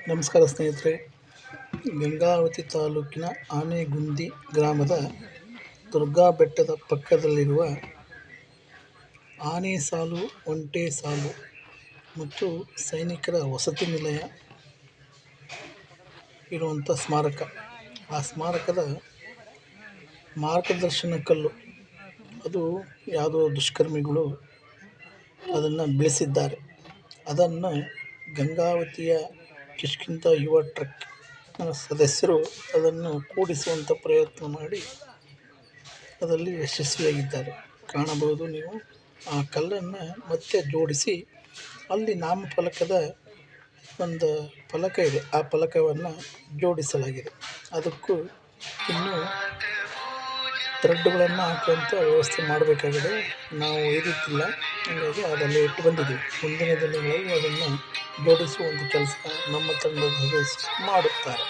ನಮಸ್ಕಾರ ಸ್ನೇಹಿತರೆ. ಗಂಗಾವತಿ ತಾಲೂಕಿನ ಆನೆಗುಂದಿ ಗ್ರಾಮದ ದುರ್ಗಾ ಬೆಟ್ಟದ ಪಕ್ಕದಲ್ಲಿರುವ ಆನೆ ಸಾಲು, ಒಂಟೆ ಸಾಲು ಮತ್ತು ಸೈನಿಕರ ವಸತಿ ನಿಲಯ ಇರುವಂಥ ಸ್ಮಾರಕ. ಆ ಸ್ಮಾರಕದ ಮಾರ್ಗದರ್ಶನ ಕಲ್ಲು ಅದು ಯಾವುದೋ ದುಷ್ಕರ್ಮಿಗಳು ಅದನ್ನು ಬೆಳೆಸಿದ್ದಾರೆ. ಅದನ್ನು ಗಂಗಾವತಿಯ ಕಿಷ್ಕಿಂಧ ಯುವ ಟ್ರಕ್ ಸದಸ್ಯರು ಅದನ್ನು ಕೂಡಿಸುವಂಥ ಪ್ರಯತ್ನ ಮಾಡಿ ಅದರಲ್ಲಿ ಯಶಸ್ವಿಯಾಗಿದ್ದಾರೆ. ಕಾಣಬಹುದು ನೀವು. ಆ ಕಲ್ಲನ್ನು ಮತ್ತೆ ಜೋಡಿಸಿ ಅಲ್ಲಿ ನಾಮಫಲಕದ ಒಂದು ಫಲಕ ಇದೆ, ಆ ಫಲಕವನ್ನು ಜೋಡಿಸಲಾಗಿದೆ. ಅದಕ್ಕೂ ಇನ್ನೂ ಥ್ರೆಡ್ಗಳನ್ನು ಹಾಕುವಂಥ ವ್ಯವಸ್ಥೆ ಮಾಡಬೇಕಾಗಿದೆ. ನಾವು ಒಯ್ದಿತ್ತಿಲ್ಲ, ಹಾಗಾಗಿ ಅದನ್ನು ಇಟ್ಟು ಬಂದಿದ್ದೀವಿ. ಮುಂದಿನ ದಿನಗಳಲ್ಲಿ ಅದನ್ನು ಜೋಡಿಸುವಂಥ ಕೆಲಸ ನಮ್ಮ ತಂಡದ ಸದಸ್ಯರು ಮಾಡುತ್ತಾರೆ.